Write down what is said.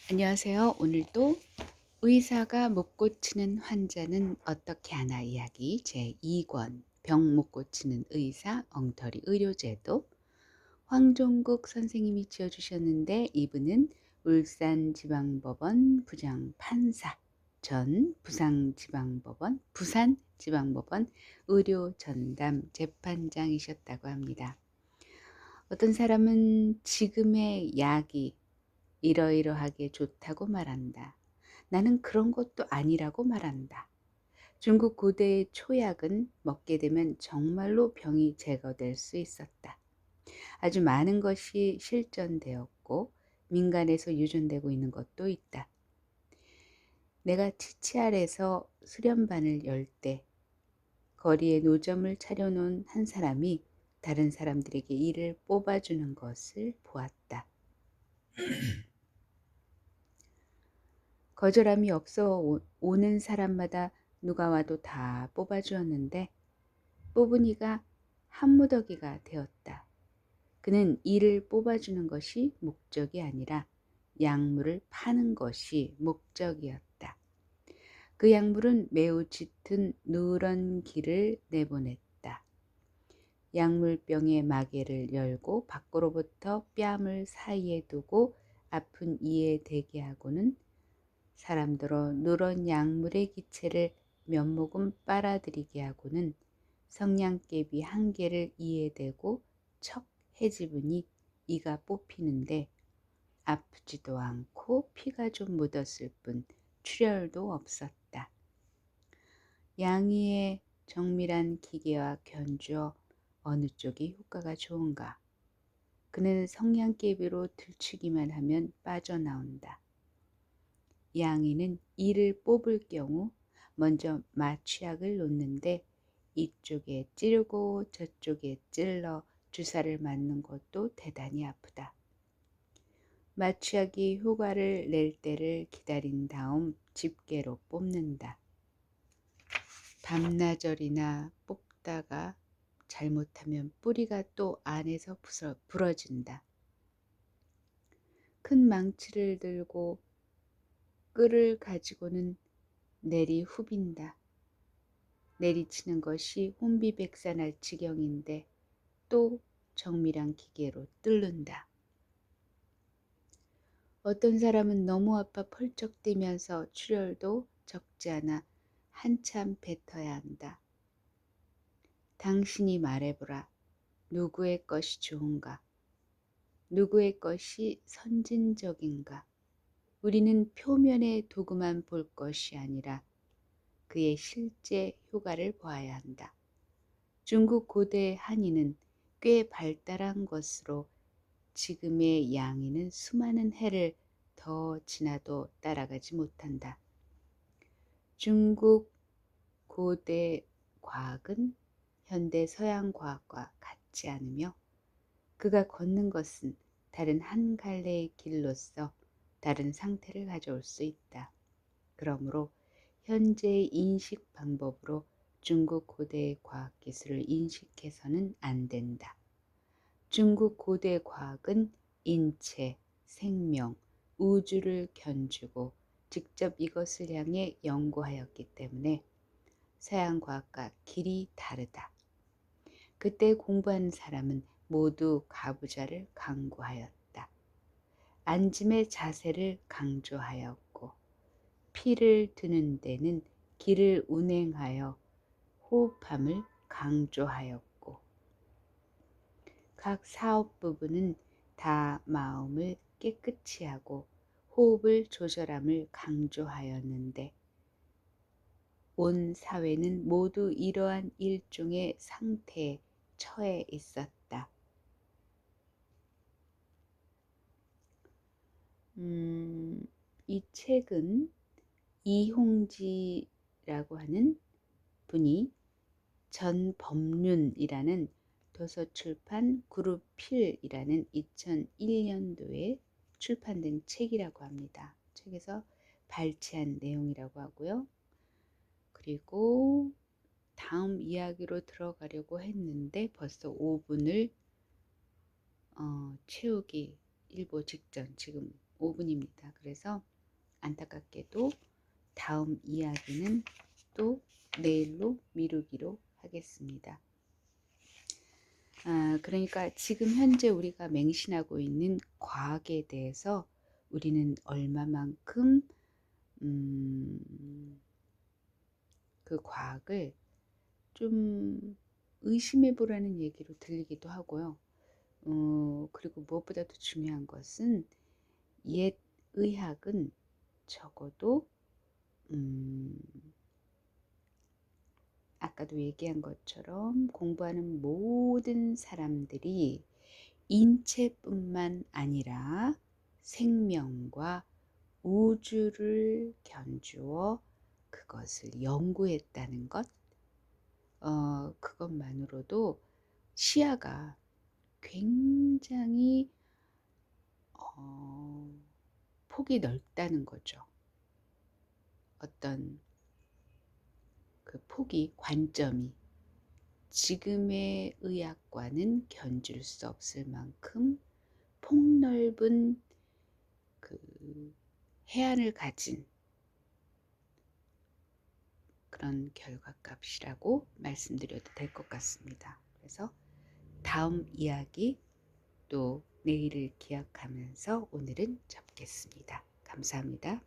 안녕하세요. 오늘도 의사가 못 고치는 환자는 어떻게 하나 이야기 제2권 병 못 고치는 의사 엉터리 의료제도 황종국 선생님이 지어주셨는데 이분은 울산지방법원 부장판사 전 부산지방법원 의료전담 재판장이셨다고 합니다. 어떤 사람은 지금의 약이 이러이러하게 좋다고 말한다. 나는 그런 것도 아니라고 말한다. 중국 고대의 초약은 먹게 되면 정말로 병이 제거될 수 있었다. 아주 많은 것이 실전되었고 민간에서 유전되고 있는 것도 있다. 내가 치치알에서 수련반을 열 때 거리에 노점을 차려놓은 한 사람이 다른 사람들에게 이를 뽑아주는 것을 보았다. 거절함이 없어 오는 사람마다 누가 와도 다 뽑아주었는데 뽑은 이가 한 무더기가 되었다. 그는 이를 뽑아주는 것이 목적이 아니라 약물을 파는 것이 목적이었다. 그 약물은 매우 짙은 누런 기를 내보냈다. 약물병의 마개를 열고 밖으로부터 뺨을 사이에 두고 아픈 이에 대게 하고는 사람들어 누런 약물의 기체를 몇 모금 빨아들이게 하고는 성냥개비 한 개를 이에 대고 척 해집으니 이가 뽑히는데 아프지도 않고 피가 좀 묻었을 뿐 출혈도 없었다. 양의의 정밀한 기계와 견주어 어느 쪽이 효과가 좋은가? 그는 성냥개비로 들추기만 하면 빠져나온다. 양이는 이를 뽑을 경우 먼저 마취약을 놓는데 이쪽에 찌르고 저쪽에 찔러 주사를 맞는 것도 대단히 아프다. 마취약이 효과를 낼 때를 기다린 다음 집게로 뽑는다. 밤나절이나 뽑다가 잘못하면 뿌리가 또 안에서 부러진다. 큰 망치를 들고 끌을 가지고는 내리 후빈다. 내리치는 것이 혼비백산할 지경인데 또 정밀한 기계로 뚫는다. 어떤 사람은 너무 아파 펄쩍 뛰면서 출혈도 적지 않아 한참 뱉어야 한다. 당신이 말해보라. 누구의 것이 좋은가? 누구의 것이 선진적인가? 우리는 표면의 도구만 볼 것이 아니라 그의 실제 효과를 보아야 한다. 중국 고대 한의는 꽤 발달한 것으로 지금의 양의는 수많은 해를 더 지나도 따라가지 못한다. 중국 고대 과학은 현대 서양 과학과 같지 않으며 그가 걷는 것은 다른 한 갈래의 길로서 다른 상태를 가져올 수 있다. 그러므로 현재의 인식 방법으로 중국 고대의 과학 기술을 인식해서는 안 된다. 중국 고대 과학은 인체, 생명, 우주를 견주고 직접 이것을 향해 연구하였기 때문에 서양 과학과 길이 다르다. 그때 공부하는 사람은 모두 가부좌를 강구하였다. 앉음의 자세를 강조하였고 피를 드는 데는 기를 운행하여 호흡함을 강조하였고 각 사업 부분은 다 마음을 깨끗이 하고 호흡을 조절함을 강조하였는데 온 사회는 모두 이러한 일종의 상태에 처해 있었다. 이 책은 이홍지라고 하는 분이 전법륜이라는 도서출판 그룹필이라는 2001년도에 출판된 책이라고 합니다. 책에서 발췌한 내용이라고 하고요. 그리고 다음 이야기로 들어가려고 했는데 벌써 5분을 채우기 일보 직전 지금 5분입니다. 그래서 안타깝게도 다음 이야기는 또 내일로 미루기로 하겠습니다. 그러니까 지금 현재 우리가 맹신하고 있는 과학에 대해서 우리는 얼마만큼 그 과학을 좀 의심해 보라는 얘기로 들리기도 하고요. 그리고 무엇보다도 중요한 것은 옛 의학은 적어도 아까도 얘기한 것처럼 공부하는 모든 사람들이 인체뿐만 아니라 생명과 우주를 견주어 그것을 연구했다는 것, 그것만으로도 시야가 굉장히 폭이 넓다는 거죠. 어떤 그 폭이, 관점이 지금의 의학과는 견줄 수 없을 만큼 폭넓은 그 해안을 가진 그런 결과값이라고 말씀드려도 될 것 같습니다. 그래서 다음 이야기 또 내일을 기약하면서 오늘은 접겠습니다. 감사합니다.